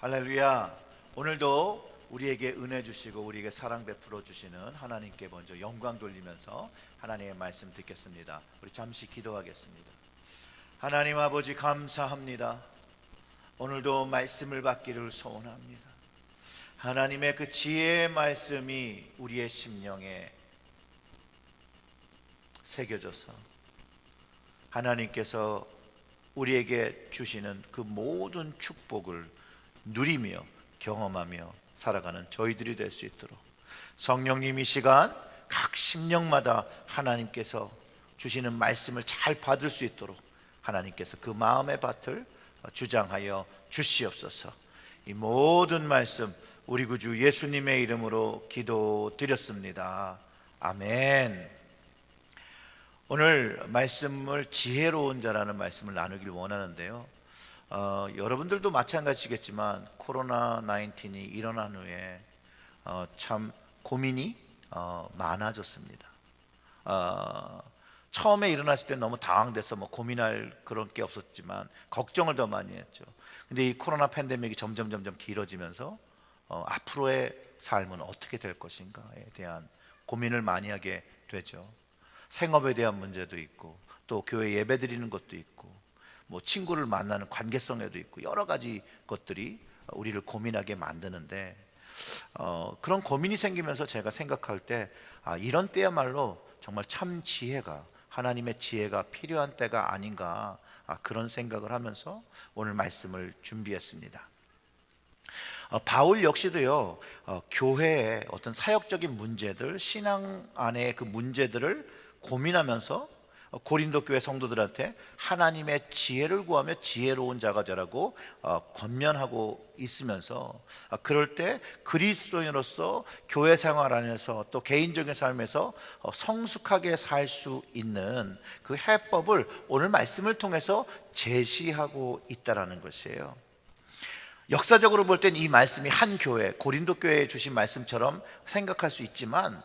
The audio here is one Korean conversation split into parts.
할렐루야. 오늘도 우리에게 은혜 주시고 우리에게 사랑 베풀어 주시는 하나님께 먼저 영광 돌리면서 하나님의 말씀 듣겠습니다. 우리 잠시 기도하겠습니다. 하나님 아버지, 감사합니다. 오늘도 말씀을 받기를 소원합니다. 하나님의 그 지혜의 말씀이 우리의 심령에 새겨져서 하나님께서 우리에게 주시는 그 모든 축복을 누리며 경험하며 살아가는 저희들이 될 수 있도록 성령님, 이 시간 각 심령마다 하나님께서 주시는 말씀을 잘 받을 수 있도록 하나님께서 그 마음의 밭을 주장하여 주시옵소서. 이 모든 말씀 우리 구주 예수님의 이름으로 기도드렸습니다. 아멘. 오늘 말씀을 지혜로운 자라는 말씀을 나누길 원하는데요, 여러분들도 마찬가지겠지만 코로나 19이 일어난 후에 참 고민이 많아졌습니다. 처음에 일어났을 때 너무 당황돼서 고민할 그런 게 없었지만 걱정을 더 많이 했죠. 근데 이 코로나 팬데믹이 점점 길어지면서 앞으로의 삶은 어떻게 될 것인가에 대한 고민을 많이 하게 되죠. 생업에 대한 문제도 있고, 또 교회 예배 드리는 것도 있고, 친구를 만나는 관계성에도 있고, 여러 가지 것들이 우리를 고민하게 만드는데, 그런 고민이 생기면서 제가 생각할 때 이런 때야말로 정말 참 지혜가, 하나님의 지혜가 필요한 때가 아닌가, 그런 생각을 하면서 오늘 말씀을 준비했습니다. 바울 역시도요, 교회의 어떤 사역적인 문제들, 신앙 안의 그 문제들을 고민하면서 고린도 교회 성도들한테 하나님의 지혜를 구하며 지혜로운 자가 되라고 권면하고 있으면서, 그럴 때 그리스도인으로서 교회 생활 안에서 또 개인적인 삶에서 성숙하게 살 수 있는 그 해법을 오늘 말씀을 통해서 제시하고 있다라는 것이에요. 역사적으로 볼 땐 이 말씀이 한 교회, 고린도 교회에 주신 말씀처럼 생각할 수 있지만,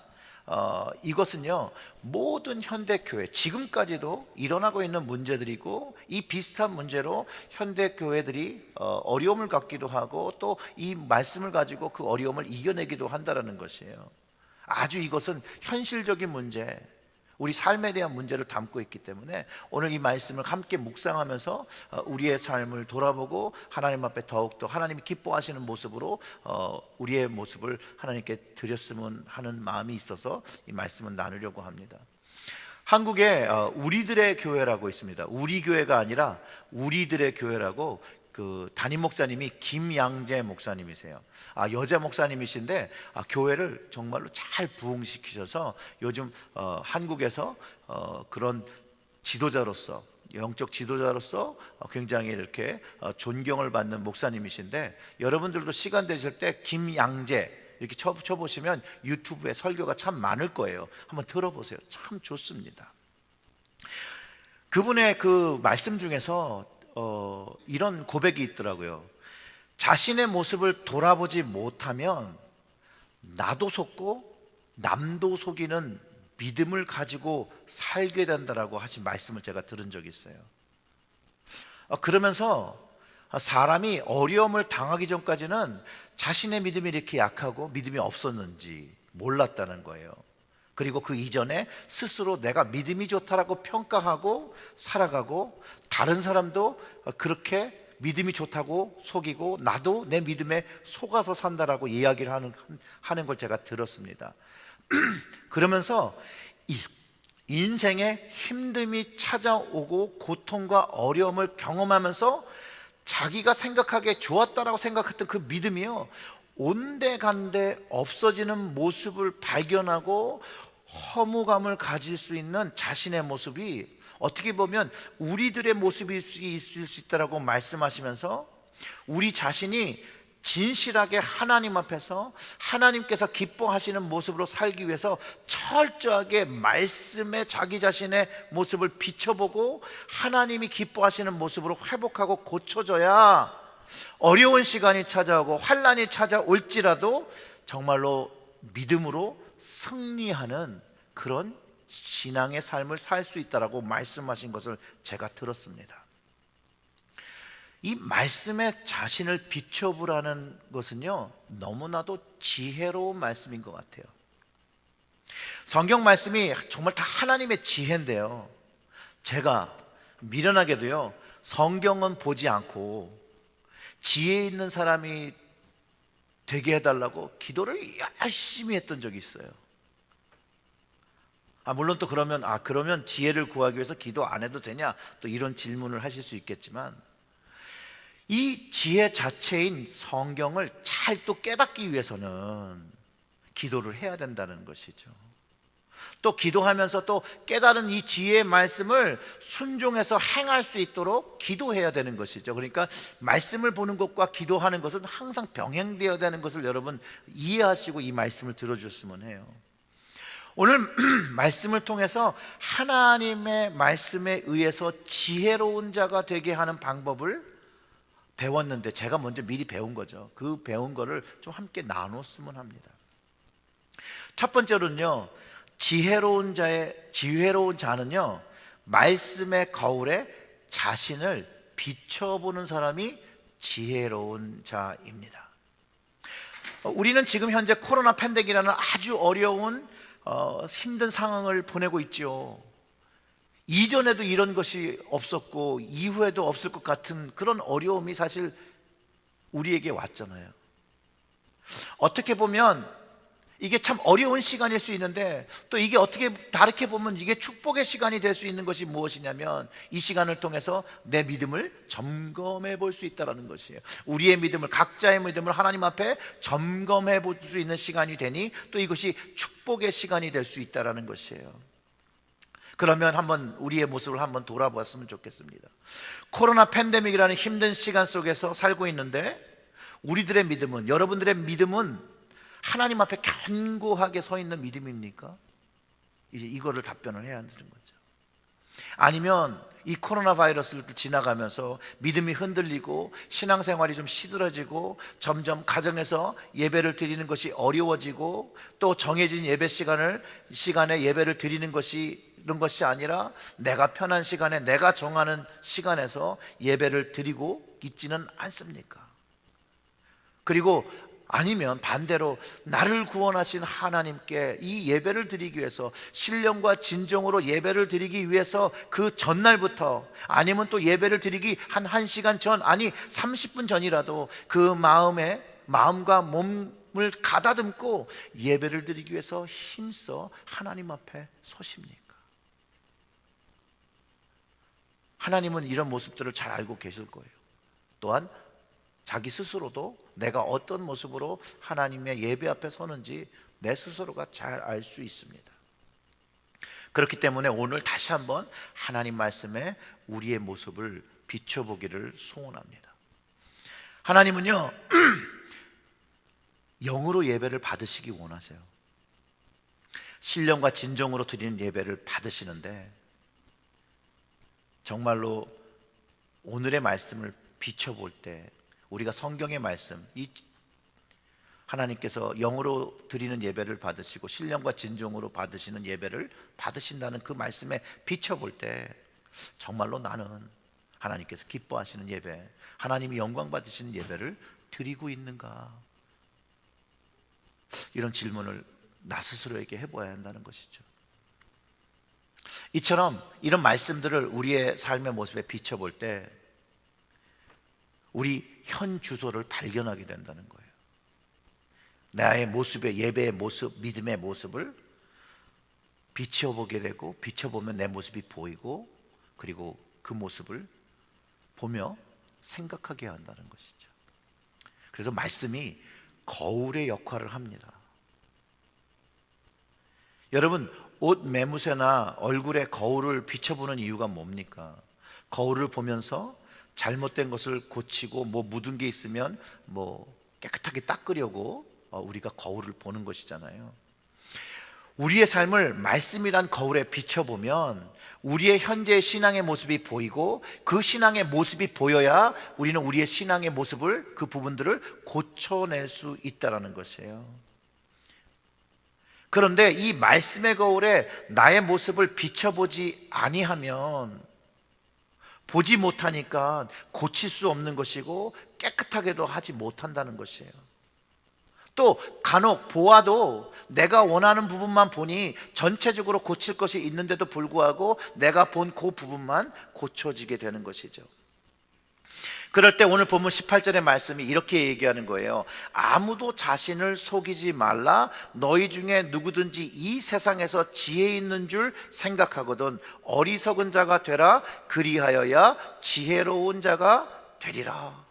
이것은요, 모든 현대교회, 지금까지도 일어나고 있는 문제들이고, 이 비슷한 문제로 현대교회들이 어려움을 갖기도 하고, 또 이 말씀을 가지고 그 어려움을 이겨내기도 한다는 것이에요. 아주 이것은 현실적인 문제, 우리 삶에 대한 문제를 담고 있기 때문에 오늘 이 말씀을 함께 묵상하면서 우리의 삶을 돌아보고 하나님 앞에 더욱더 하나님이 기뻐하시는 모습으로 우리의 모습을 하나님께 드렸으면 하는 마음이 있어서 이 말씀을 나누려고 합니다. 한국에 우리들의 교회라고 있습니다. 우리 교회가 아니라 우리들의 교회라고, 그 담임 목사님이 김양재 목사님이세요. 여자 목사님이신데 교회를 정말로 잘 부흥시키셔서 요즘 한국에서 그런 지도자로서, 영적 지도자로서 굉장히 이렇게 존경을 받는 목사님이신데, 여러분들도 시간 되실 때 김양재 이렇게 쳐보시면 유튜브에 설교가 참 많을 거예요. 한번 들어보세요. 참 좋습니다. 그분의 그 말씀 중에서 이런 고백이 있더라고요. 자신의 모습을 돌아보지 못하면 나도 속고 남도 속이는 믿음을 가지고 살게 된다라고 하신 말씀을 제가 들은 적이 있어요. 그러면서 사람이 어려움을 당하기 전까지는 자신의 믿음이 이렇게 약하고 믿음이 없었는지 몰랐다는 거예요. 그리고 그 이전에 스스로 내가 믿음이 좋다라고 평가하고 살아가고, 다른 사람도 그렇게 믿음이 좋다고 속이고 나도 내 믿음에 속아서 산다라고 이야기를 하는 걸 제가 들었습니다. 그러면서 인생에 힘듦이 찾아오고 고통과 어려움을 경험하면서 자기가 생각하기에 좋았다라고 생각했던 그 믿음이요, 온데간데 없어지는 모습을 발견하고 허무감을 가질 수 있는 자신의 모습이 어떻게 보면 우리들의 모습이 있을 수 있다라고 말씀하시면서, 우리 자신이 진실하게 하나님 앞에서 하나님께서 기뻐하시는 모습으로 살기 위해서 철저하게 말씀에 자기 자신의 모습을 비춰보고 하나님이 기뻐하시는 모습으로 회복하고 고쳐져야 어려운 시간이 찾아오고 환난이 찾아올지라도 정말로 믿음으로 승리하는 그런 신앙의 삶을 살 수 있다라고 말씀하신 것을 제가 들었습니다. 이 말씀에 자신을 비춰보라는 것은요, 너무나도 지혜로운 말씀인 것 같아요. 성경 말씀이 정말 다 하나님의 지혜인데요, 제가 미련하게도요, 성경은 보지 않고 지혜 있는 사람이 되게 해달라고 기도를 열심히 했던 적이 있어요. 물론 또 그러면 지혜를 구하기 위해서 기도 안 해도 되냐, 또 이런 질문을 하실 수 있겠지만, 이 지혜 자체인 성경을 잘 또 깨닫기 위해서는 기도를 해야 된다는 것이죠. 또 기도하면서 또 깨달은 이 지혜의 말씀을 순종해서 행할 수 있도록 기도해야 되는 것이죠. 그러니까 말씀을 보는 것과 기도하는 것은 항상 병행되어야 되는 것을 여러분 이해하시고 이 말씀을 들어주셨으면 해요. 오늘 말씀을 통해서 하나님의 말씀에 의해서 지혜로운 자가 되게 하는 방법을 배웠는데, 제가 먼저 미리 배운 거죠. 그 배운 거를 좀 함께 나눴으면 합니다. 첫 번째로는요, 지혜로운 자는요, 말씀의 거울에 자신을 비춰보는 사람이 지혜로운 자입니다. 우리는 지금 현재 코로나 팬데믹이라는 아주 어려운 힘든 상황을 보내고 있죠. 이전에도 이런 것이 없었고 이후에도 없을 것 같은 그런 어려움이 사실 우리에게 왔잖아요. 어떻게 보면 이게 참 어려운 시간일 수 있는데, 또 이게 어떻게 다르게 보면 이게 축복의 시간이 될 수 있는 것이 무엇이냐면, 이 시간을 통해서 내 믿음을 점검해 볼 수 있다는 것이에요. 우리의 믿음을, 각자의 믿음을 하나님 앞에 점검해 볼 수 있는 시간이 되니, 또 이것이 축복의 시간이 될 수 있다는 것이에요. 그러면 한번 우리의 모습을 한번 돌아보았으면 좋겠습니다. 코로나 팬데믹이라는 힘든 시간 속에서 살고 있는데, 우리들의 믿음은, 여러분들의 믿음은 하나님 앞에 견고하게 서 있는 믿음입니까? 이제 이거를 답변을 해야 하는 거죠. 아니면 이 코로나 바이러스를 지나가면서 믿음이 흔들리고 신앙생활이 좀 시들어지고 점점 가정에서 예배를 드리는 것이 어려워지고, 또 정해진 예배 시간에 예배를 드리는 것이 이런 것이 아니라 내가 편한 시간에, 내가 정하는 시간에서 예배를 드리고 있지는 않습니까? 그리고 아니면 반대로 나를 구원하신 하나님께 이 예배를 드리기 위해서, 신령과 진정으로 예배를 드리기 위해서 그 전날부터, 아니면 또 예배를 드리기 한 1시간 전, 아니 30분 전이라도 그 마음과 몸을 가다듬고 예배를 드리기 위해서 힘써 하나님 앞에 서십니까? 하나님은 이런 모습들을 잘 알고 계실 거예요. 또한 자기 스스로도 내가 어떤 모습으로 하나님의 예배 앞에 서는지 내 스스로가 잘 알 수 있습니다. 그렇기 때문에 오늘 다시 한번 하나님 말씀에 우리의 모습을 비춰보기를 소원합니다. 하나님은요, 영으로 예배를 받으시기 원하세요. 신령과 진정으로 드리는 예배를 받으시는데, 정말로 오늘의 말씀을 비춰볼 때 우리가 성경의 말씀, 이 하나님께서 영으로 드리는 예배를 받으시고 신령과 진정으로 받으시는 예배를 받으신다는 그 말씀에 비춰볼 때, 정말로 나는 하나님께서 기뻐하시는 예배, 하나님이 영광 받으시는 예배를 드리고 있는가? 이런 질문을 나 스스로에게 해봐야 한다는 것이죠. 이처럼 이런 말씀들을 우리의 삶의 모습에 비춰볼 때 우리 현 주소를 발견하게 된다는 거예요. 나의 모습의, 예배의 모습, 믿음의 모습을 비춰보게 되고, 비춰보면 내 모습이 보이고, 그리고 그 모습을 보며 생각하게 한다는 것이죠. 그래서 말씀이 거울의 역할을 합니다. 여러분, 옷 매무새나 얼굴에 거울을 비춰보는 이유가 뭡니까? 거울을 보면서 잘못된 것을 고치고, 뭐 묻은 게 있으면 뭐 깨끗하게 닦으려고 우리가 거울을 보는 것이잖아요. 우리의 삶을 말씀이란 거울에 비춰보면 우리의 현재의 신앙의 모습이 보이고, 그 신앙의 모습이 보여야 우리는 우리의 신앙의 모습을, 그 부분들을 고쳐낼 수 있다는 것이에요. 그런데 이 말씀의 거울에 나의 모습을 비춰보지 아니하면 보지 못하니까 고칠 수 없는 것이고 깨끗하게도 하지 못한다는 것이에요. 또 간혹 보아도 내가 원하는 부분만 보니 전체적으로 고칠 것이 있는데도 불구하고 내가 본 그 부분만 고쳐지게 되는 것이죠. 그럴 때 오늘 본문 18절의 말씀이 이렇게 얘기하는 거예요. 아무도 자신을 속이지 말라. 너희 중에 누구든지 이 세상에서 지혜 있는 줄 생각하거든 어리석은 자가 되라. 그리하여야 지혜로운 자가 되리라.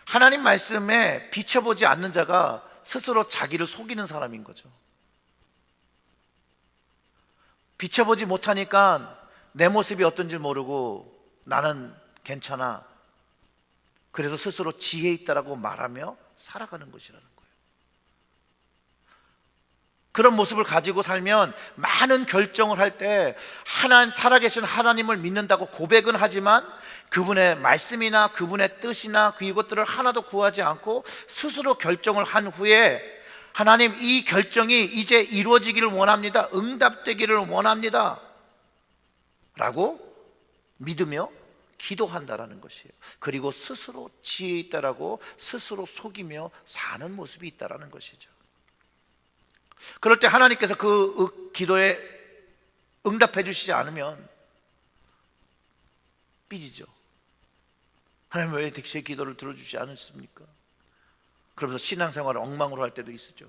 하나님 말씀에 비춰보지 않는 자가 스스로 자기를 속이는 사람인 거죠. 비춰보지 못하니까 내 모습이 어떤지 모르고 나는 괜찮아, 그래서 스스로 지혜 있다라고 말하며 살아가는 것이라는 거예요. 그런 모습을 가지고 살면 많은 결정을 할 때 살아계신 하나님을 믿는다고 고백은 하지만 그분의 말씀이나 그분의 뜻이나 이것들을 하나도 구하지 않고 스스로 결정을 한 후에 하나님, 이 결정이 이제 이루어지기를 원합니다, 응답되기를 원합니다 라고 믿으며 기도한다라는 것이에요. 그리고 스스로 지혜 있다라고 스스로 속이며 사는 모습이 있다라는 것이죠. 그럴 때 하나님께서 그 기도에 응답해 주시지 않으면 삐지죠. 하나님 왜 제 기도를 들어주지 않으십니까? 그러면서 신앙생활을 엉망으로 할 때도 있었죠.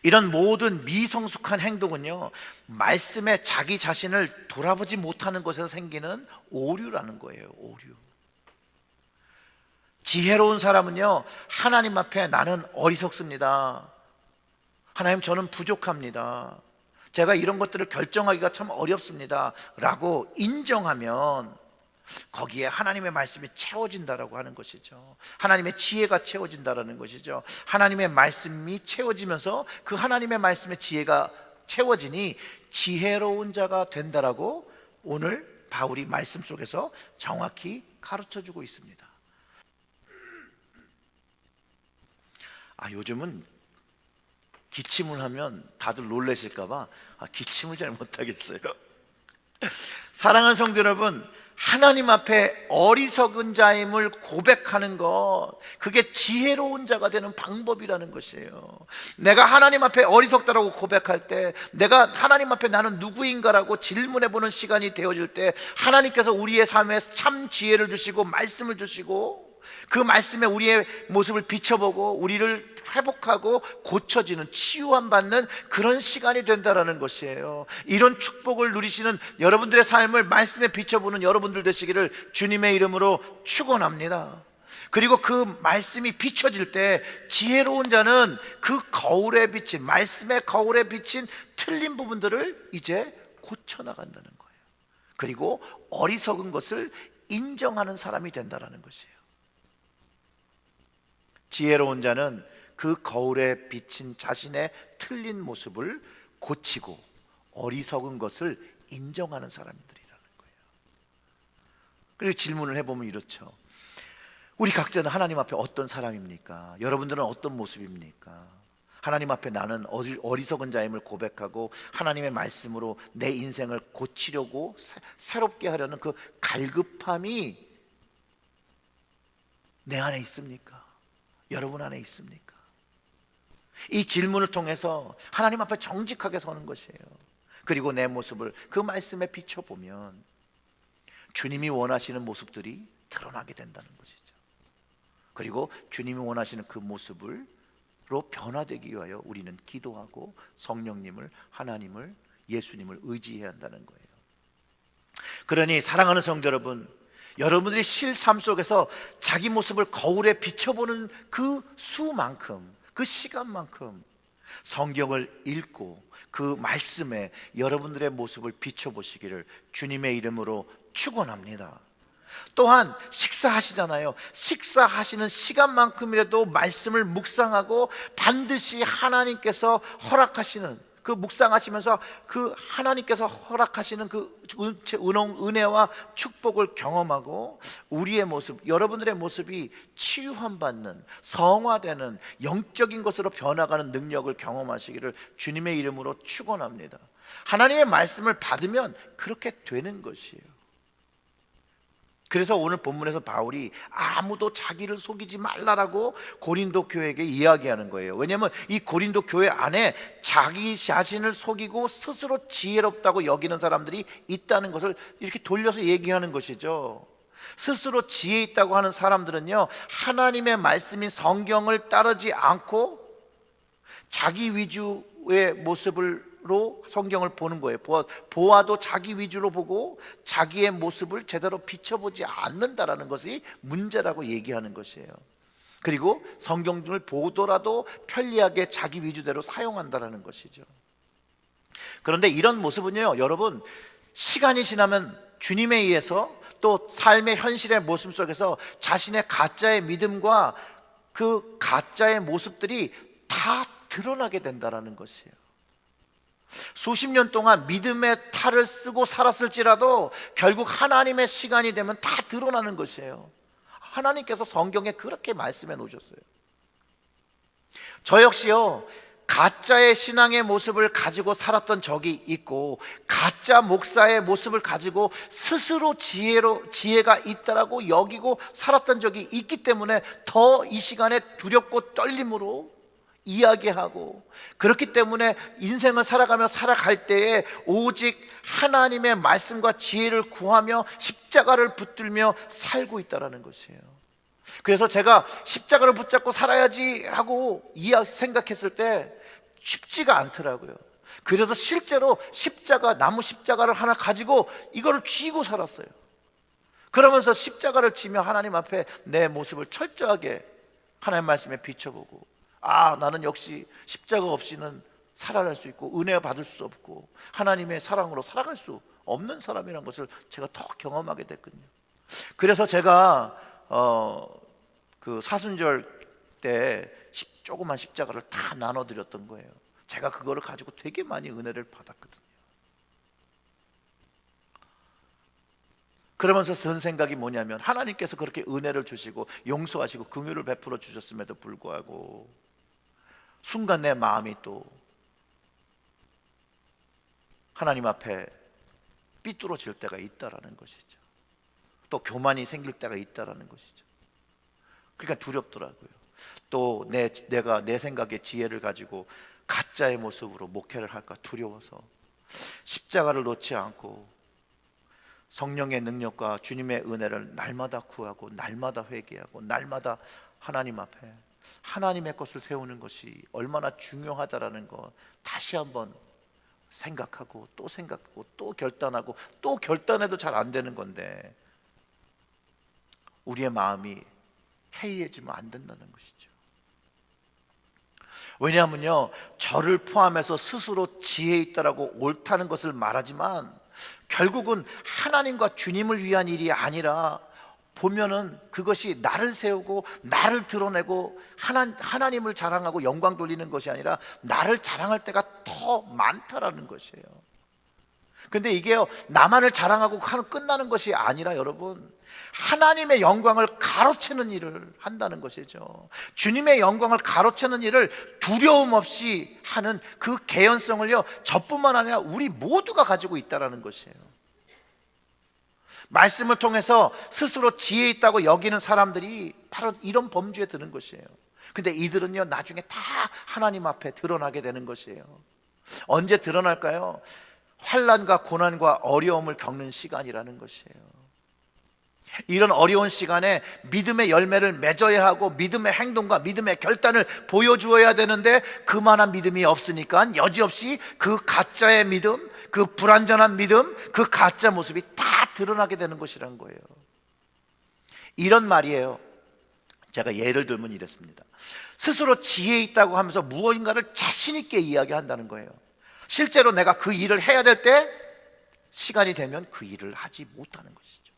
이런 모든 미성숙한 행동은요, 말씀에 자기 자신을 돌아보지 못하는 것에서 생기는 오류라는 거예요. 오류. 지혜로운 사람은요, 하나님 앞에 나는 어리석습니다, 하나님 저는 부족합니다, 제가 이런 것들을 결정하기가 참 어렵습니다 라고 인정하면 거기에 하나님의 말씀이 채워진다라고 하는 것이죠. 하나님의 지혜가 채워진다라는 것이죠. 하나님의 말씀이 채워지면서 그 하나님의 말씀의 지혜가 채워지니 지혜로운 자가 된다라고 오늘 바울이 말씀 속에서 정확히 가르쳐주고 있습니다. 요즘은 기침을 하면 다들 놀라실까봐 기침을 잘 못하겠어요. 사랑하는 성도 여러분, 하나님 앞에 어리석은 자임을 고백하는 것, 그게 지혜로운 자가 되는 방법이라는 것이에요. 내가 하나님 앞에 어리석다라고 고백할 때, 내가 하나님 앞에 나는 누구인가라고 질문해보는 시간이 되어질 때 하나님께서 우리의 삶에 참 지혜를 주시고 말씀을 주시고 그 말씀에 우리의 모습을 비춰보고 우리를 회복하고 고쳐지는, 치유함 받는 그런 시간이 된다라는 것이에요. 이런 축복을 누리시는 여러분들의 삶을 말씀에 비춰보는 여러분들 되시기를 주님의 이름으로 축원합니다. 그리고 그 말씀이 비춰질 때 지혜로운 자는 그 거울에 비친, 말씀의 거울에 비친 틀린 부분들을 이제 고쳐나간다는 거예요. 그리고 어리석은 것을 인정하는 사람이 된다라는 것이에요. 지혜로운 자는 그 거울에 비친 자신의 틀린 모습을 고치고 어리석은 것을 인정하는 사람들이라는 거예요. 그리고 질문을 해보면 이렇죠. 우리 각자는 하나님 앞에 어떤 사람입니까? 여러분들은 어떤 모습입니까? 하나님 앞에 나는 어리석은 자임을 고백하고 하나님의 말씀으로 내 인생을 고치려고 새롭게 하려는 그 갈급함이 내 안에 있습니까? 여러분 안에 있습니까? 이 질문을 통해서 하나님 앞에 정직하게 서는 것이에요. 그리고 내 모습을 그 말씀에 비춰보면 주님이 원하시는 모습들이 드러나게 된다는 것이죠. 그리고 주님이 원하시는 그 모습으로 변화되기 위하여 우리는 기도하고 성령님을, 하나님을, 예수님을 의지해야 한다는 거예요. 그러니 사랑하는 성도 여러분, 여러분들이 실삶 속에서 자기 모습을 거울에 비춰보는 그 수만큼, 그 시간만큼 성경을 읽고 그 말씀에 여러분들의 모습을 비춰보시기를 주님의 이름으로 축원합니다. 또한 식사하시잖아요. 식사하시는 시간만큼이라도 말씀을 묵상하고 반드시 하나님께서 허락하시는 그 묵상하시면서 그 하나님께서 허락하시는 그 은혜와 축복을 경험하고 우리의 모습, 여러분들의 모습이 치유함 받는, 성화되는 영적인 것으로 변화가는 능력을 경험하시기를 주님의 이름으로 축원합니다. 하나님의 말씀을 받으면 그렇게 되는 것이에요. 그래서 오늘 본문에서 바울이 아무도 자기를 속이지 말라라고 고린도 교회에게 이야기하는 거예요. 왜냐하면 이 고린도 교회 안에 자기 자신을 속이고 스스로 지혜롭다고 여기는 사람들이 있다는 것을 이렇게 돌려서 얘기하는 것이죠. 스스로 지혜 있다고 하는 사람들은요, 하나님의 말씀인 성경을 따르지 않고 자기 위주의 모습으로 성경을 보는 거예요. 보아도 자기 위주로 보고 자기의 모습을 제대로 비춰보지 않는다라는 것이 문제라고 얘기하는 것이에요. 그리고 성경을 보더라도 편리하게 자기 위주대로 사용한다라는 것이죠. 그런데 이런 모습은요, 여러분, 시간이 지나면 주님에 의해서 또 삶의 현실의 모습 속에서 자신의 가짜의 믿음과 그 가짜의 모습들이 다 드러나게 된다라는 것이에요. 수십 년 동안 믿음의 탈을 쓰고 살았을지라도 결국 하나님의 시간이 되면 다 드러나는 것이에요. 하나님께서 성경에 그렇게 말씀해 놓으셨어요. 저 역시요, 가짜의 신앙의 모습을 가지고 살았던 적이 있고 가짜 목사의 모습을 가지고 스스로 지혜가 있다라고 여기고 살았던 적이 있기 때문에 더 이 시간에 두렵고 떨림으로 이야기하고, 그렇기 때문에 인생을 살아갈 때에 오직 하나님의 말씀과 지혜를 구하며 십자가를 붙들며 살고 있다는 것이에요. 그래서 제가 십자가를 붙잡고 살아야지 하고 생각했을 때 쉽지가 않더라고요. 그래서 실제로 나무 십자가를 하나 가지고 이거를 쥐고 살았어요. 그러면서 십자가를 지며 하나님 앞에 내 모습을 철저하게 하나님 말씀에 비춰보고, 나는 역시 십자가 없이는 살아갈 수 있고 은혜 받을 수 없고 하나님의 사랑으로 살아갈 수 없는 사람이라는 것을 제가 더 경험하게 됐거든요. 그래서 제가 그 사순절 때 조그만 십자가를 다 나눠드렸던 거예요. 제가 그거를 가지고 되게 많이 은혜를 받았거든요. 그러면서 든 생각이 뭐냐면, 하나님께서 그렇게 은혜를 주시고 용서하시고 긍휼을 베풀어 주셨음에도 불구하고 순간 내 마음이 또 하나님 앞에 삐뚤어질 때가 있다라는 것이죠. 또 교만이 생길 때가 있다라는 것이죠. 그러니까 두렵더라고요. 또 내가 내 생각의 지혜를 가지고 가짜의 모습으로 목회를 할까 두려워서 십자가를 놓지 않고 성령의 능력과 주님의 은혜를 날마다 구하고 날마다 회개하고 날마다 하나님 앞에 하나님의 것을 세우는 것이 얼마나 중요하다라는 거 다시 한번 생각하고 또 결단하고 또 결단해도 잘 안 되는 건데, 우리의 마음이 해이해지면 안 된다는 것이죠. 왜냐하면요, 저를 포함해서 스스로 지혜 있다라고 옳다는 것을 말하지만 결국은 하나님과 주님을 위한 일이 아니라 보면은 그것이 나를 세우고 나를 드러내고 하나님을 자랑하고 영광 돌리는 것이 아니라 나를 자랑할 때가 더 많다라는 것이에요. 근데 이게요, 나만을 자랑하고 끝나는 것이 아니라 여러분, 하나님의 영광을 가로채는 일을 한다는 것이죠. 주님의 영광을 가로채는 일을 두려움 없이 하는 그 개연성을요, 저뿐만 아니라 우리 모두가 가지고 있다는 것이에요. 말씀을 통해서 스스로 지혜 있다고 여기는 사람들이 바로 이런 범주에 드는 것이에요. 근데 이들은요, 나중에 다 하나님 앞에 드러나게 되는 것이에요. 언제 드러날까요? 환난과 고난과 어려움을 겪는 시간이라는 것이에요. 이런 어려운 시간에 믿음의 열매를 맺어야 하고 믿음의 행동과 믿음의 결단을 보여주어야 되는데 그만한 믿음이 없으니까 여지없이 그 가짜의 믿음, 그 불완전한 믿음, 그 가짜 모습이 다 드러나게 되는 것이라는 거예요. 이런 말이에요. 제가 예를 들면 이랬습니다. 스스로 지혜 있다고 하면서 무엇인가를 자신 있게 이야기한다는 거예요. 실제로 내가 그 일을 해야 될 때 시간이 되면 그 일을 하지 못하는 것이죠.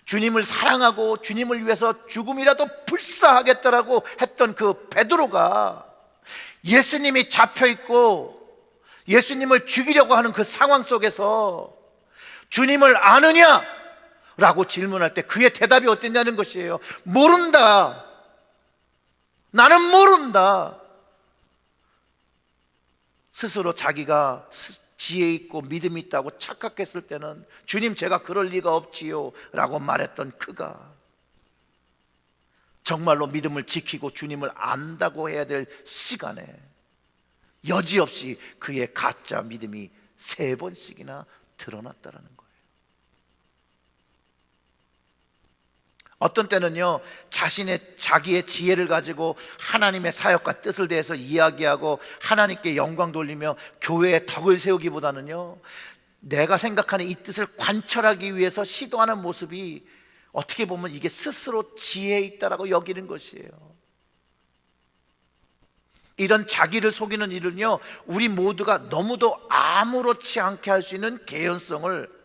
주님을 사랑하고 주님을 위해서 죽음이라도 불사하겠다라고 했던 그 베드로가 예수님이 잡혀있고 예수님을 죽이려고 하는 그 상황 속에서 주님을 아느냐? 라고 질문할 때 그의 대답이 어땠냐는 것이에요. 모른다. 나는 모른다. 스스로 자기가 지혜 있고 믿음이 있다고 착각했을 때는 주님, 제가 그럴 리가 없지요 라고 말했던 그가 정말로 믿음을 지키고 주님을 안다고 해야 될 시간에 여지없이 그의 가짜 믿음이 3번씩이나 드러났다는 거예요. 어떤 때는요, 자기의 지혜를 가지고 하나님의 사역과 뜻을 대해서 이야기하고 하나님께 영광 돌리며 교회에 덕을 세우기보다는요, 내가 생각하는 이 뜻을 관철하기 위해서 시도하는 모습이 어떻게 보면 이게 스스로 지혜 있다라고 여기는 것이에요. 이런 자기를 속이는 일은요, 우리 모두가 너무도 아무렇지 않게 할 수 있는 개연성을,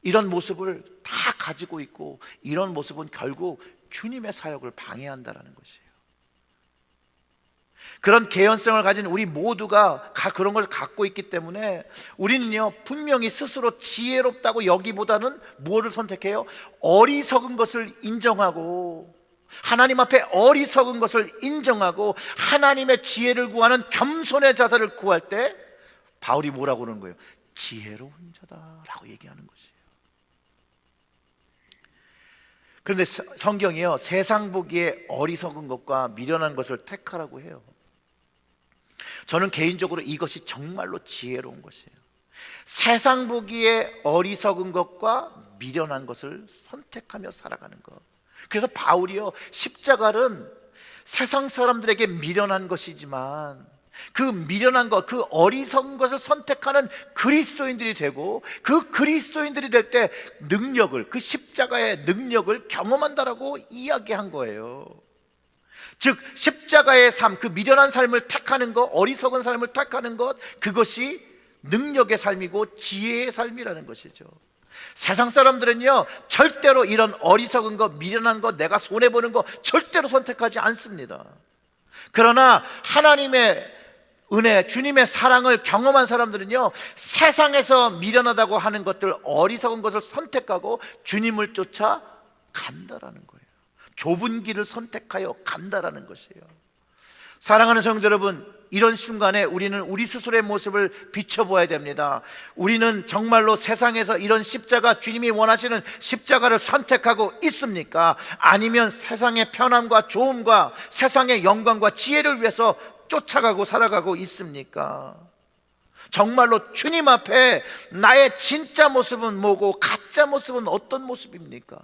이런 모습을 다 가지고 있고, 이런 모습은 결국 주님의 사역을 방해한다는 것이에요. 그런 개연성을 가진 우리 모두가 그런 걸 갖고 있기 때문에 우리는요, 분명히 스스로 지혜롭다고 여기보다는 무엇을 선택해요? 어리석은 것을 인정하고, 하나님 앞에 어리석은 것을 인정하고 하나님의 지혜를 구하는 겸손의 자세를 구할 때 바울이 뭐라고 그러는 거예요? 지혜로운 자다라고 얘기하는 것이에요. 그런데 성경이요, 세상 보기에 어리석은 것과 미련한 것을 택하라고 해요. 저는 개인적으로 이것이 정말로 지혜로운 것이에요. 세상 보기에 어리석은 것과 미련한 것을 선택하며 살아가는 것. 그래서 바울이요, 십자가는 세상 사람들에게 미련한 것이지만 그 미련한 것, 그 어리석은 것을 선택하는 그리스도인들이 되고, 그 그리스도인들이 될 때 능력을, 그 십자가의 능력을 경험한다라고 이야기한 거예요. 즉 십자가의 삶, 그 미련한 삶을 택하는 것, 어리석은 삶을 택하는 것, 그것이 능력의 삶이고 지혜의 삶이라는 것이죠. 세상 사람들은요, 절대로 이런 어리석은 것, 미련한 것, 내가 손해보는 것 절대로 선택하지 않습니다. 그러나 하나님의 은혜, 주님의 사랑을 경험한 사람들은요, 세상에서 미련하다고 하는 것들, 어리석은 것을 선택하고 주님을 쫓아 간다라는 거예요. 좁은 길을 선택하여 간다라는 것이에요. 사랑하는 성도 여러분, 이런 순간에 우리는 우리 스스로의 모습을 비춰보아야 됩니다. 우리는 정말로 세상에서 이런 십자가, 주님이 원하시는 십자가를 선택하고 있습니까? 아니면 세상의 편함과 좋음과 세상의 영광과 지혜를 위해서 쫓아가고 살아가고 있습니까? 정말로 주님 앞에 나의 진짜 모습은 뭐고 가짜 모습은 어떤 모습입니까?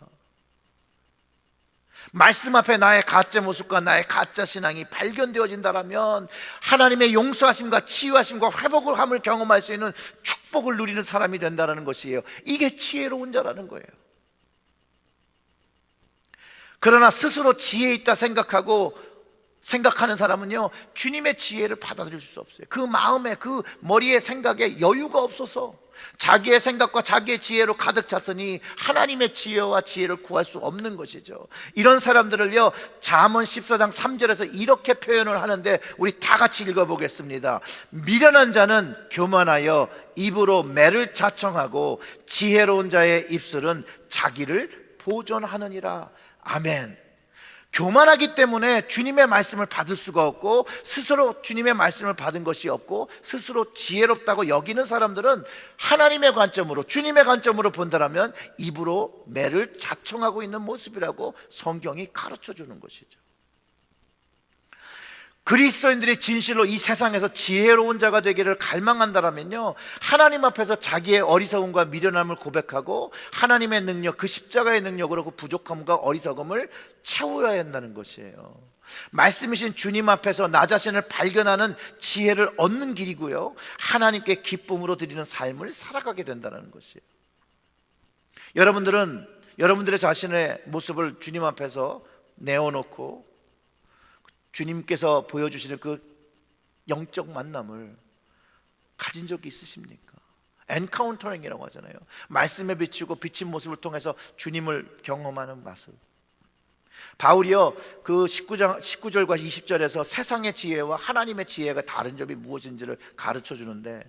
말씀 앞에 나의 가짜 모습과 나의 가짜 신앙이 발견되어진다면 하나님의 용서하심과 치유하심과 회복함을 경험할 수 있는 축복을 누리는 사람이 된다는 것이에요. 이게 지혜로운 자라는 거예요. 그러나 스스로 지혜 있다 생각하는 사람은요, 주님의 지혜를 받아들일 수 없어요. 그 마음에, 그 머리에, 생각에 여유가 없어서 자기의 생각과 자기의 지혜로 가득 찼으니 하나님의 지혜와 지혜를 구할 수 없는 것이죠. 이런 사람들을요, 잠언 14장 3절에서 이렇게 표현을 하는데 우리 다 같이 읽어보겠습니다. 미련한 자는 교만하여 입으로 매를 자청하고 지혜로운 자의 입술은 자기를 보존하느니라. 아멘. 교만하기 때문에 주님의 말씀을 받을 수가 없고, 스스로 주님의 말씀을 받은 것이 없고, 스스로 지혜롭다고 여기는 사람들은 하나님의 관점으로, 주님의 관점으로 본다면 입으로 매를 자청하고 있는 모습이라고 성경이 가르쳐 주는 것이죠. 그리스도인들이 진실로 이 세상에서 지혜로운 자가 되기를 갈망한다면요, 하나님 앞에서 자기의 어리석음과 미련함을 고백하고 하나님의 능력, 그 십자가의 능력으로 그 부족함과 어리석음을 채워야 한다는 것이에요. 말씀이신 주님 앞에서 나 자신을 발견하는 지혜를 얻는 길이고요, 하나님께 기쁨으로 드리는 삶을 살아가게 된다는 것이에요. 여러분들은 여러분들의 자신의 모습을 주님 앞에서 내어놓고 주님께서 보여주시는 그 영적 만남을 가진 적이 있으십니까? 엔카운터링이라고 하잖아요. 말씀에 비추고 비친 모습을 통해서 주님을 경험하는 모습. 바울이요 그 19절과 20절에서 세상의 지혜와 하나님의 지혜가 다른 점이 무엇인지를 가르쳐 주는데,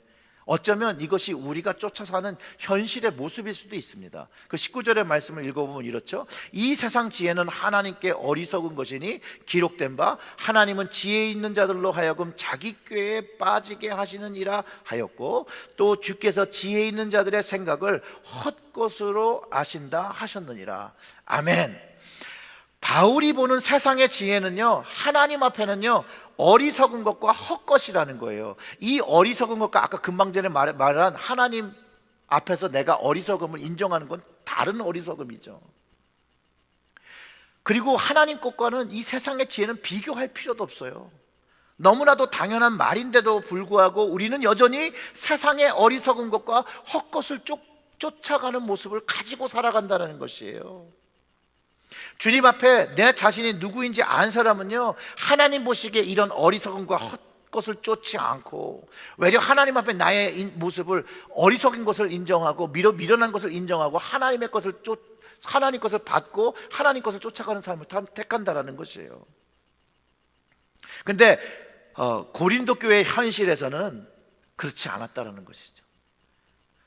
어쩌면 이것이 우리가 쫓아 사는 현실의 모습일 수도 있습니다. 그 19절의 말씀을 읽어보면 이렇죠. 이 세상 지혜는 하나님께 어리석은 것이니 기록된 바 하나님은 지혜 있는 자들로 하여금 자기 꾀에 빠지게 하시느니라 하였고, 또 주께서 지혜 있는 자들의 생각을 헛것으로 아신다 하셨느니라. 아멘. 바울이 보는 세상의 지혜는요, 하나님 앞에는요 어리석은 것과 헛것이라는 거예요. 이 어리석은 것과 아까 금방 전에 말한 하나님 앞에서 내가 어리석음을 인정하는 건 다른 어리석음이죠. 그리고 하나님 것과는 이 세상의 지혜는 비교할 필요도 없어요. 너무나도 당연한 말인데도 불구하고 우리는 여전히 세상의 어리석은 것과 헛것을 쫓아가는 모습을 가지고 살아간다는 것이에요. 주님 앞에 내 자신이 누구인지 안 사람은요, 하나님 보시기에 이런 어리석음과 헛것을 쫓지 않고 외려 하나님 앞에 나의 모습을 어리석은 것을 인정하고 미련한 것을 인정하고 하나님 것을 받고 하나님 것을 쫓아가는 삶을 택한다라는 것이에요. 근데 고린도 교회의 현실에서는 그렇지 않았다라는 것이죠.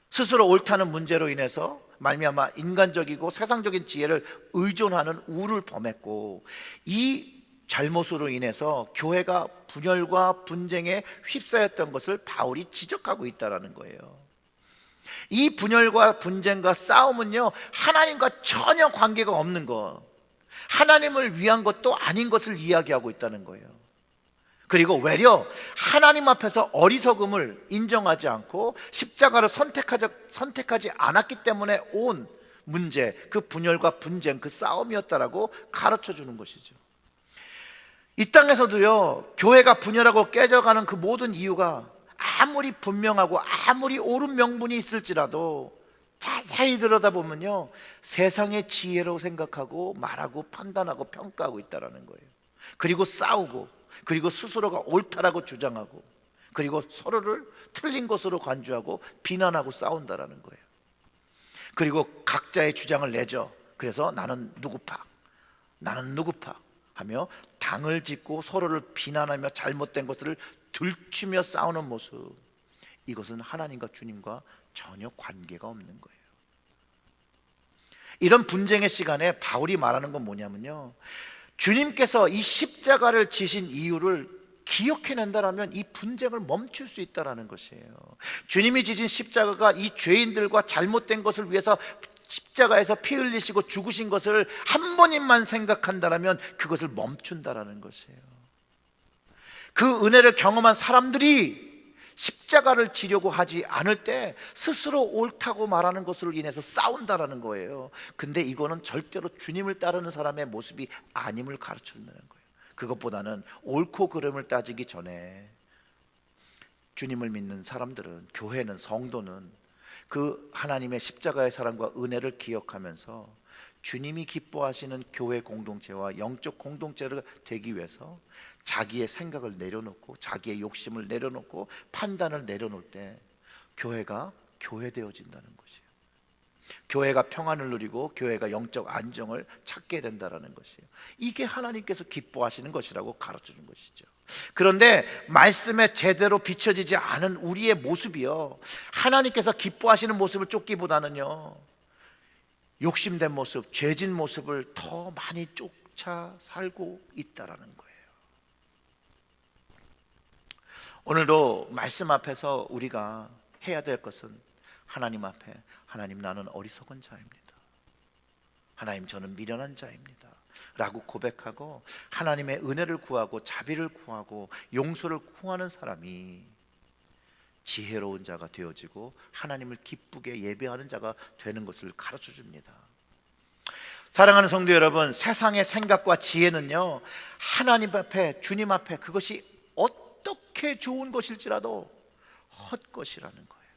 스스로 옳다는 문제로 인해서 말미암아 인간적이고 세상적인 지혜를 의존하는 우를 범했고, 이 잘못으로 인해서 교회가 분열과 분쟁에 휩싸였던 것을 바울이 지적하고 있다는 거예요. 이 분열과 분쟁과 싸움은요, 하나님과 전혀 관계가 없는 것, 하나님을 위한 것도 아닌 것을 이야기하고 있다는 거예요. 그리고 외려 하나님 앞에서 어리석음을 인정하지 않고 십자가를 선택하지 않았기 때문에 온 문제, 그 분열과 분쟁, 그 싸움이었다라고 가르쳐 주는 것이죠. 이 땅에서도요, 교회가 분열하고 깨져가는 그 모든 이유가 아무리 분명하고 아무리 옳은 명분이 있을지라도 자세히 들여다보면요, 세상의 지혜로 생각하고 말하고 판단하고 평가하고 있다는 거예요. 그리고 싸우고, 그리고 스스로가 옳다라고 주장하고, 그리고 서로를 틀린 것으로 간주하고 비난하고 싸운다라는 거예요. 그리고 각자의 주장을 내죠. 그래서 나는 누구파 하며 당을 짓고 서로를 비난하며 잘못된 것을 들추며 싸우는 모습, 이것은 하나님과 주님과 전혀 관계가 없는 거예요. 이런 분쟁의 시간에 바울이 말하는 건 뭐냐면요, 주님께서 이 십자가를 지신 이유를 기억해낸다라면 이 분쟁을 멈출 수 있다는 것이에요. 주님이 지신 십자가가 이 죄인들과 잘못된 것을 위해서 십자가에서 피 흘리시고 죽으신 것을 한 번님만 생각한다라면 그것을 멈춘다라는 것이에요. 그 은혜를 경험한 사람들이 십자가를 지려고 하지 않을 때 스스로 옳다고 말하는 것으로 인해서 싸운다라는 거예요. 근데 이거는 절대로 주님을 따르는 사람의 모습이 아님을 가르쳐 준다는 거예요. 그것보다는 옳고 그름을 따지기 전에 주님을 믿는 사람들은, 교회는, 성도는 그 하나님의 십자가의 사랑과 은혜를 기억하면서 주님이 기뻐하시는 교회 공동체와 영적 공동체가 되기 위해서 자기의 생각을 내려놓고 자기의 욕심을 내려놓고 판단을 내려놓을 때 교회가 교회되어진다는 것이에요. 교회가 평안을 누리고 교회가 영적 안정을 찾게 된다는 것이에요. 이게 하나님께서 기뻐하시는 것이라고 가르쳐 준 것이죠. 그런데 말씀에 제대로 비춰지지 않은 우리의 모습이요, 하나님께서 기뻐하시는 모습을 쫓기보다는요, 욕심된 모습, 죄진 모습을 더 많이 쫓아 살고 있다라는 거예요. 오늘도 말씀 앞에서 우리가 해야 될 것은 하나님 앞에, 하나님 나는 어리석은 자입니다, 하나님 저는 미련한 자입니다 라고 고백하고 하나님의 은혜를 구하고 자비를 구하고 용서를 구하는 사람이 지혜로운 자가 되어지고 하나님을 기쁘게 예배하는 자가 되는 것을 가르쳐 줍니다. 사랑하는 성도 여러분, 세상의 생각과 지혜는요, 하나님 앞에, 주님 앞에 그것이 어떻게 좋은 것일지라도 헛것이라는 거예요.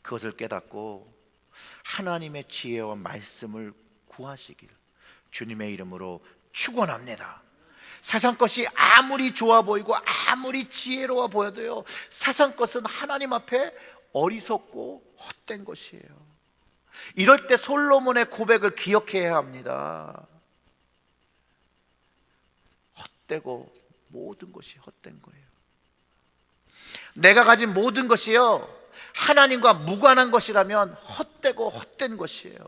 그것을 깨닫고 하나님의 지혜와 말씀을 구하시길 주님의 이름으로 축원합니다. 세상 것이 아무리 좋아 보이고 아무리 지혜로워 보여도요, 세상 것은 하나님 앞에 어리석고 헛된 것이에요. 이럴 때 솔로몬의 고백을 기억해야 합니다. 헛되고 모든 것이 헛된 거예요. 내가 가진 모든 것이요, 하나님과 무관한 것이라면 헛되고 헛된 것이에요.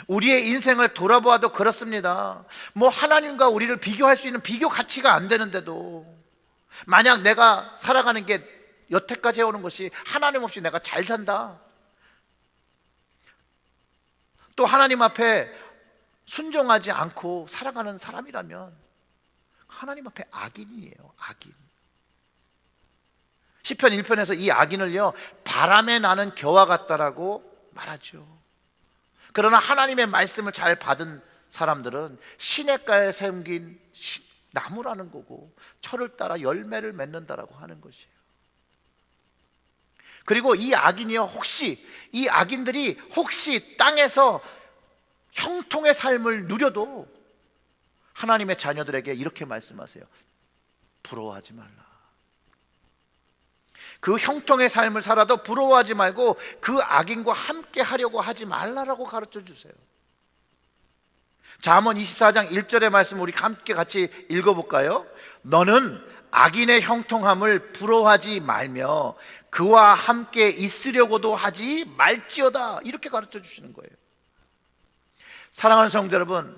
우리의 인생을 돌아보아도 그렇습니다. 뭐 하나님과 우리를 비교할 수 있는 비교 가치가 안 되는데도, 만약 내가 살아가는 게 여태까지 해오는 것이 하나님 없이 내가 잘 산다, 또 하나님 앞에 순종하지 않고 살아가는 사람이라면 하나님 앞에 악인이에요. 악인. 시편 1편에서 이 악인을요, 바람에 나는 겨와 같다라고 말하죠. 그러나 하나님의 말씀을 잘 받은 사람들은 시냇가에 생긴 나무라는 거고, 철을 따라 열매를 맺는다라고 하는 것이에요. 그리고 이 악인이요, 이 악인들이 혹시 땅에서 형통의 삶을 누려도 하나님의 자녀들에게 이렇게 말씀하세요. 부러워하지 말라. 그 형통의 삶을 살아도 부러워하지 말고 그 악인과 함께 하려고 하지 말라라고 가르쳐 주세요. 잠언 24장 1절의 말씀 우리 함께 같이 읽어볼까요? 너는 악인의 형통함을 부러워하지 말며 그와 함께 있으려고도 하지 말지어다, 이렇게 가르쳐 주시는 거예요. 사랑하는 성도 여러분,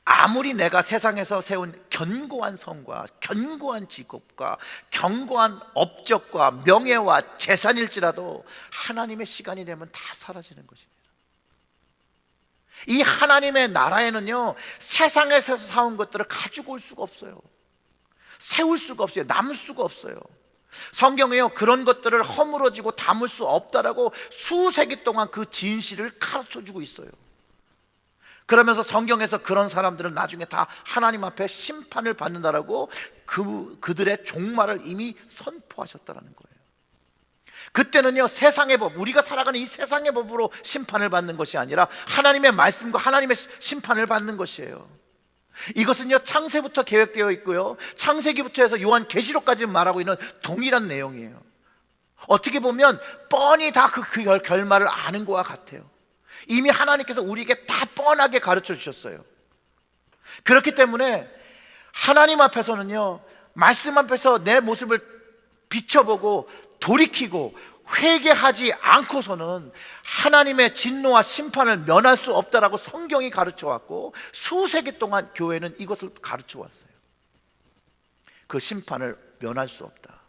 아무리 내가 세상에서 세운 견고한 성과 견고한 직업과 견고한 업적과 명예와 재산일지라도 하나님의 시간이 되면 다 사라지는 것입니다. 이 하나님의 나라에는요, 세상에서 사온 것들을 가지고 올 수가 없어요. 세울 수가 없어요. 남을 수가 없어요. 성경에요, 그런 것들을 허물어지고 담을 수 없다라고 수세기 동안 그 진실을 가르쳐주고 있어요. 그러면서 성경에서 그런 사람들은 나중에 다 하나님 앞에 심판을 받는다라고 그들의 종말을 이미 선포하셨다라는 거예요. 그때는요, 세상의 법, 우리가 살아가는 이 세상의 법으로 심판을 받는 것이 아니라 하나님의 말씀과 하나님의 심판을 받는 것이에요. 이것은요, 창세부터 계획되어 있고요, 창세기부터 해서 요한계시록까지 말하고 있는 동일한 내용이에요. 어떻게 보면 뻔히 다 그 결말을 아는 것과 같아요. 이미 하나님께서 우리에게 다 뻔하게 가르쳐 주셨어요. 그렇기 때문에 하나님 앞에서는요, 말씀 앞에서 내 모습을 비춰보고 돌이키고 회개하지 않고서는 하나님의 진노와 심판을 면할 수 없다라고 성경이 가르쳐 왔고, 수세기 동안 교회는 이것을 가르쳐 왔어요. 그 심판을 면할 수 없다.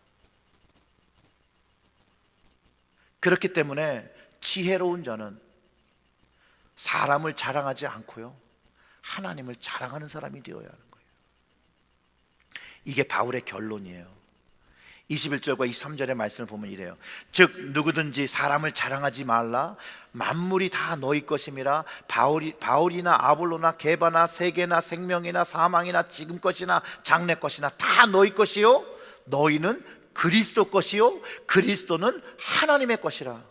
그렇기 때문에 지혜로운 자는 사람을 자랑하지 않고요, 하나님을 자랑하는 사람이 되어야 하는 거예요. 이게 바울의 결론이에요. 21절과 23절의 말씀을 보면 이래요. 즉 누구든지 사람을 자랑하지 말라. 만물이 다 너희 것임이라. 바울이나 아볼로나 게바나 세계나 생명이나 사망이나 지금 것이나 장래 것이나 다 너희 것이요, 너희는 그리스도 것이요, 그리스도는 하나님의 것이라.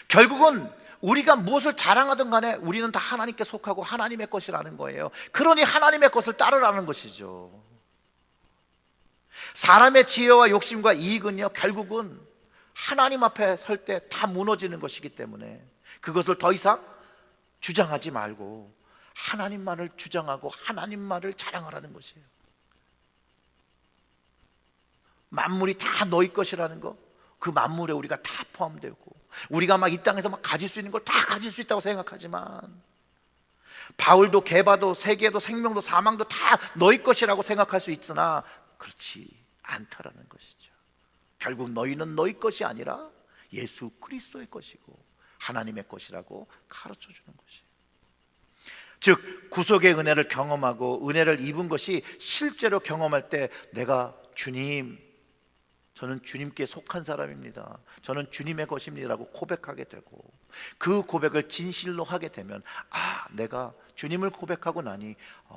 결국은 우리가 무엇을 자랑하든 간에 우리는 다 하나님께 속하고 하나님의 것이라는 거예요. 그러니 하나님의 것을 따르라는 것이죠. 사람의 지혜와 욕심과 이익은요, 결국은 하나님 앞에 설 때 다 무너지는 것이기 때문에 그것을 더 이상 주장하지 말고 하나님만을 주장하고 하나님만을 자랑하라는 것이에요. 만물이 다 너희 것이라는 거, 그 만물에 우리가 다 포함되고, 우리가 막 이 땅에서 막 가질 수 있는 걸 다 가질 수 있다고 생각하지만, 바울도 게바도 세계도 생명도 사망도 다 너희 것이라고 생각할 수 있으나 그렇지 않다라는 것이죠. 결국 너희는 너희 것이 아니라 예수 그리스도의 것이고 하나님의 것이라고 가르쳐 주는 것이에요. 즉 구속의 은혜를 경험하고 은혜를 입은 것이 실제로 경험할 때 내가 주님, 저는 주님께 속한 사람입니다, 저는 주님의 것입니다라고 고백하게 되고, 그 고백을 진실로 하게 되면 내가 주님을 고백하고 나니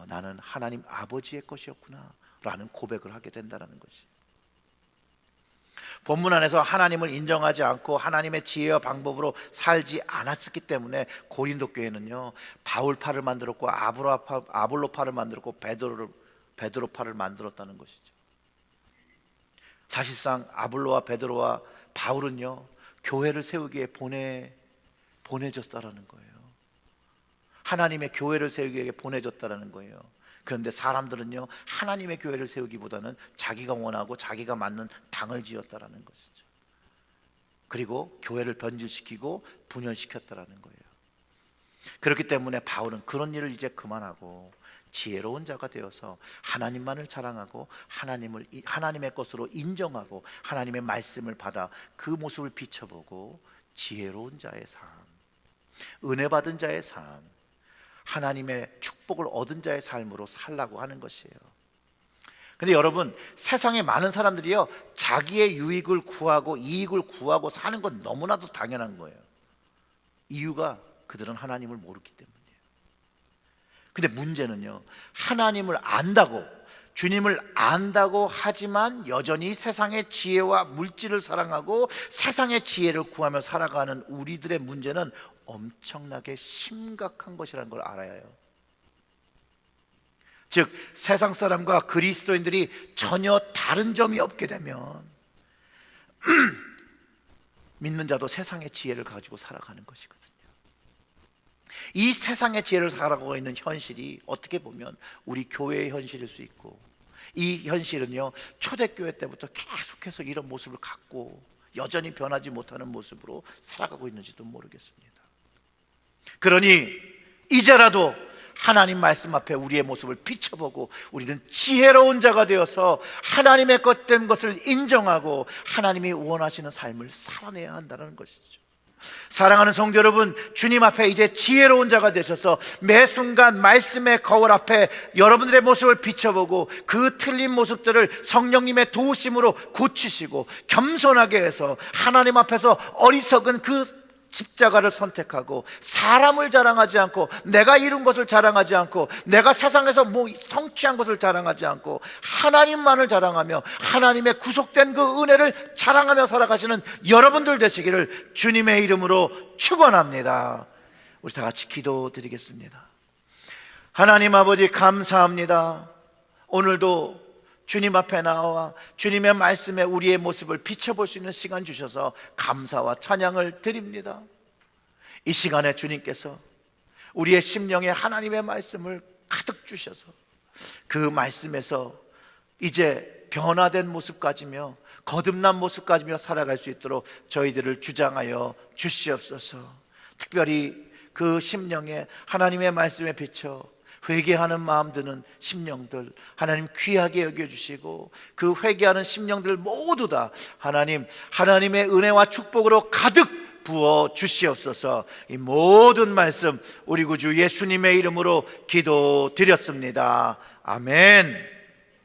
나는 하나님 아버지의 것이었구나 라는 고백을 하게 된다는 것이. 본문 안에서 하나님을 인정하지 않고 하나님의 지혜와 방법으로 살지 않았기 때문에 고린도 교회는요, 바울파를 만들었고 아볼로파를 만들었고 베드로파를 만들었다는 것이죠. 사실상 아볼로와 베드로와 바울은요, 교회를 세우기에 보내졌다라는 거예요. 하나님의 교회를 세우기 위해 보내졌다라는 거예요. 그런데 사람들은요, 하나님의 교회를 세우기보다는 자기가 원하고 자기가 맞는 당을 지었다라는 것이죠. 그리고 교회를 변질시키고 분열시켰다라는 거예요. 그렇기 때문에 바울은 그런 일을 이제 그만하고 지혜로운 자가 되어서 하나님만을 자랑하고 하나님의 것으로 인정하고 하나님의 말씀을 받아 그 모습을 비춰보고 지혜로운 자의 삶, 은혜 받은 자의 삶, 하나님의 축복을 얻은 자의 삶으로 살라고 하는 것이에요. 근데 여러분, 세상에 많은 사람들이요, 자기의 유익을 구하고 이익을 구하고 사는 건 너무나도 당연한 거예요. 이유가 그들은 하나님을 모르기 때문이에요. 근데 문제는요, 하나님을 안다고, 주님을 안다고 하지만 여전히 세상의 지혜와 물질을 사랑하고 세상의 지혜를 구하며 살아가는 우리들의 문제는 엄청나게 심각한 것이라는 걸 알아야 해요. 즉, 세상 사람과 그리스도인들이 전혀 다른 점이 없게 되면 믿는 자도 세상의 지혜를 가지고 살아가는 것이거든요. 이 세상의 지혜를 살아가고 있는 현실이 어떻게 보면 우리 교회의 현실일 수 있고, 이 현실은요, 초대교회 때부터 계속해서 이런 모습을 갖고 여전히 변하지 못하는 모습으로 살아가고 있는지도 모르겠습니다. 그러니 이제라도 하나님 말씀 앞에 우리의 모습을 비춰보고 우리는 지혜로운 자가 되어서 하나님의 것된 것을 인정하고 하나님이 원하시는 삶을 살아내야 한다는 것이죠. 사랑하는 성도 여러분, 주님 앞에 이제 지혜로운 자가 되셔서 매 순간 말씀의 거울 앞에 여러분들의 모습을 비춰보고 그 틀린 모습들을 성령님의 도우심으로 고치시고 겸손하게 해서 하나님 앞에서 어리석은 그 십자가를 선택하고 사람을 자랑하지 않고 내가 이룬 것을 자랑하지 않고 내가 세상에서 뭐 성취한 것을 자랑하지 않고 하나님만을 자랑하며 하나님의 구속된 그 은혜를 자랑하며 살아가시는 여러분들 되시기를 주님의 이름으로 축원합니다. 우리 다 같이 기도드리겠습니다. 하나님 아버지, 감사합니다. 오늘도 주님 앞에 나와 주님의 말씀에 우리의 모습을 비춰볼 수 있는 시간 주셔서 감사와 찬양을 드립니다. 이 시간에 주님께서 우리의 심령에 하나님의 말씀을 가득 주셔서 그 말씀에서 이제 변화된 모습 가지며 거듭난 모습 가지며 살아갈 수 있도록 저희들을 주장하여 주시옵소서. 특별히 그 심령에 하나님의 말씀에 비춰 회개하는 마음 드는 심령들 하나님 귀하게 여겨주시고 그 회개하는 심령들 모두 다 하나님의 은혜와 축복으로 가득 부어 주시옵소서. 이 모든 말씀 우리 구주 예수님의 이름으로 기도드렸습니다. 아멘.